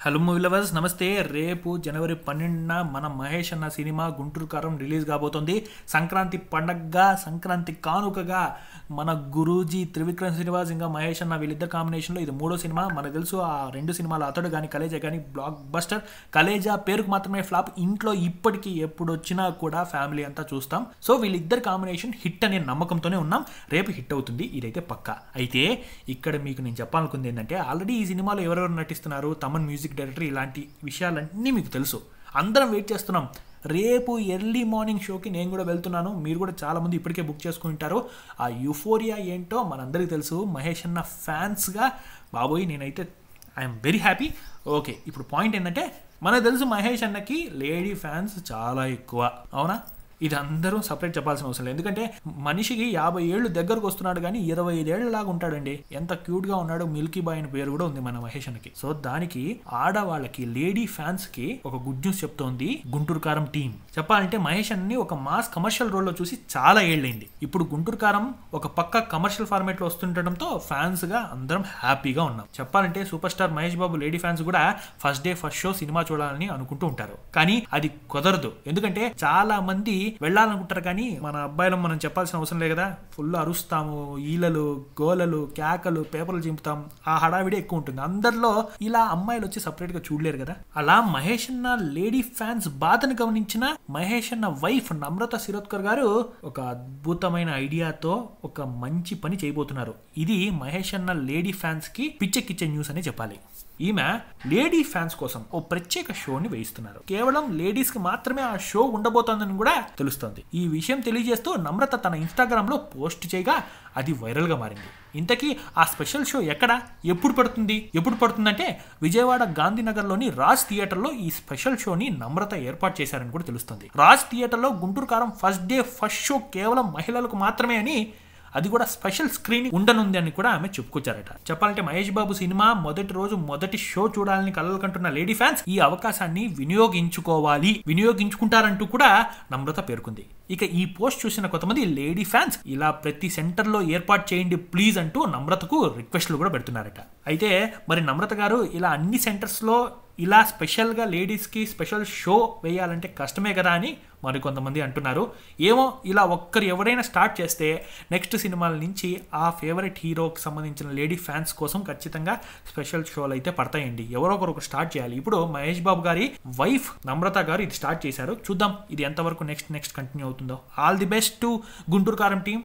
Hello movie lovers నమస్తే. రేపు జనవరి 12న మన మహేష్ అన్న సినిమా గుంటూరు కారం రిలీజ్ కాబోతోంది. సంక్రాంతి పండగగా, సంక్రాంతి కానుకగా మన గురూజీ త్రివిక్రమ్ శ్రీనివాస్ ఇంకా మహేష్ అన్న వీళ్ళిద్దరు కాంబినేషన్లో ఇది మూడో సినిమా. మనకు తెలుసు ఆ రెండు సినిమాలు అతడు కానీ కలేజా కానీ బ్లాక్ బస్టర్. కలేజా పేరుకు మాత్రమే ఫ్లాప్, ఇంట్లో ఇప్పటికీ ఎప్పుడు వచ్చినా కూడా ఫ్యామిలీ అంతా చూస్తాం. సో వీళ్ళిద్దరు కాంబినేషన్ హిట్ అనే నమ్మకంతోనే ఉన్నాం. రేపు హిట్ అవుతుంది, ఇదైతే పక్కా. అయితే ఇక్కడ మీకు నేను చెప్పాలనుకుంది ఏంటంటే, ఆల్రెడీ ఈ సినిమాలో ఎవరెవరు నటిస్తున్నారు, తమన్ మ్యూజిక్ డైరెక్టర్, ఇలాంటి విషయాలన్నీ మీకు తెలుసు. అందరం వెయిట్ చేస్తున్నాం. రేపు ఎర్లీ మార్నింగ్ షోకి నేను కూడా వెళ్తున్నాను. మీరు కూడా చాలామంది ఇప్పటికే బుక్ చేసుకుంటారు. ఆ యూఫోరియా ఏంటో మనందరికీ తెలుసు. మహేష్ అన్న ఫ్యాన్స్గా బాబోయ్ నేనైతే ఐఎమ్ వెరీ హ్యాపీ. ఓకే, ఇప్పుడు పాయింట్ ఏంటంటే, మనకు తెలుసు మహేష్ అన్నకి లేడీ ఫ్యాన్స్ చాలా ఎక్కువ, అవునా? ఇది అందరూ సపరేట్ చెప్పాల్సిన అవసరం లేదు. ఎందుకంటే మనిషికి 50 ఏళ్ళు దగ్గరకు వస్తున్నాడు కానీ 25 ఏళ్ళలాగా ఉంటాడండి. ఎంత క్యూట్గా ఉన్నాడు. మిల్కీ బాయ్ అని పేరు కూడా ఉంది మన మహేష్ అన్నకి. సో దానికి ఆడవాళ్ళకి, లేడీ ఫ్యాన్స్ కి ఒక గుడ్ న్యూస్ చెప్తోంది గుంటూరు కారం టీం. చెప్పాలంటే మహేష్ అన్ని ఒక మాస్ కమర్షియల్ రోల్లో చూసి చాలా ఏళ్ళైంది. ఇప్పుడు గుంటూరు కారం ఒక పక్క కమర్షియల్ ఫార్మేట్ లో వస్తుండటంతో ఫ్యాన్స్ గా అందరం హ్యాపీగా ఉన్నాం. చెప్పాలంటే super star Mahesh Babu lady fans కూడా first day first show cinema చూడాలని అనుకుంటూ ఉంటారు. కానీ అది కుదరదు. ఎందుకంటే చాలా మంది వెళ్ళాలనుకుంటారు కానీ మన అబ్బాయిలు మనం చెప్పాల్సిన అవసరం లేదు కదా. ఫుల్ అరుస్తాము, ఈలలు, గోలలు, కేకలు, పేపర్లు చింపుతాం. ఆ హడావిడే ఎక్కువ ఉంటుంది. అందరిలో ఇలా అమ్మాయిలు వచ్చి సపరేట్ గా చూడలేరు కదా. అలా మహేష్ అన్న లేడీ ఫ్యాన్స్ బాధను గమనించిన మహేష్ అన్న వైఫ్ నమ్రత శిరోద్కర్ గారు ఒక అద్భుతమైన ఐడియాతో ఒక మంచి పని చేయబోతున్నారు. ఇది మహేష్ అన్న లేడీ ఫ్యాన్స్ కి పిచ్చెక్కిచ్చే న్యూస్ అని చెప్పాలి. ఈమె లేడీ ఫ్యాన్స్ కోసం ఓ ప్రత్యేక షోని వేయిస్తున్నారు. కేవలం లేడీస్ కి మాత్రమే ఆ షో ఉండబోతోందని కూడా తెలుస్తోంది. ఈ విషయం తెలియజేస్తూ నమ్రత తన ఇన్స్టాగ్రామ్ లో పోస్ట్ చేయగా అది వైరల్ గా మారింది. ఇంతకీ ఆ స్పెషల్ షో ఎప్పుడు పడుతుందంటే విజయవాడ గాంధీనగర్లోని రాజ్ థియేటర్లో ఈ స్పెషల్ షోని నమ్రత ఏర్పాటు చేశారని కూడా తెలుస్తుంది. రాజ్ థియేటర్లో గుంటూరు కారం ఫస్ట్ డే ఫస్ట్ షో కేవలం మహిళలకు మాత్రమే అని, అది కూడా స్పెషల్ స్క్రీన్ ఉండనుంది అని కూడా ఆమె చెప్పుకొచ్చారట. చెప్పాలంటే మహేష్ బాబు సినిమా మొదటి రోజు మొదటి షో చూడాలని కలలు కంటున్న లేడీ ఫ్యాన్స్ ఈ అవకాశాన్ని వినియోగించుకుంటారంటూ కూడా నమ్రత పేర్కొంది. ఇక ఈ పోస్ట్ చూసిన కొంతమంది లేడీ ఫ్యాన్స్ ఇలా ప్రతి సెంటర్ లో ఏర్పాటు చేయండి ప్లీజ్ అంటూ నమ్రతకు రిక్వెస్ట్లు కూడా పెడుతున్నారట. అయితే మరి నమ్రత గారు ఇలా అన్ని సెంటర్స్ లో ఇలా స్పెషల్గా లేడీస్కి స్పెషల్ షో వేయాలంటే కష్టమే కదా అని మరికొంతమంది అంటున్నారు. ఏమో ఇలా ఎవరైనా స్టార్ట్ చేస్తే నెక్స్ట్ సినిమాల నుంచి ఆ ఫేవరెట్ హీరోకి సంబంధించిన లేడీ ఫ్యాన్స్ కోసం ఖచ్చితంగా స్పెషల్ షోలు అయితే పడతాయండి. ఎవరో ఒకరు స్టార్ట్ చేయాలి. ఇప్పుడు మహేష్ బాబు గారి వైఫ్ నమ్రత గారు ఇది స్టార్ట్ చేశారు. చూద్దాం ఇది ఎంతవరకు నెక్స్ట్ కంటిన్యూ అవుతుందో. All the best to Guntur కారం టీం.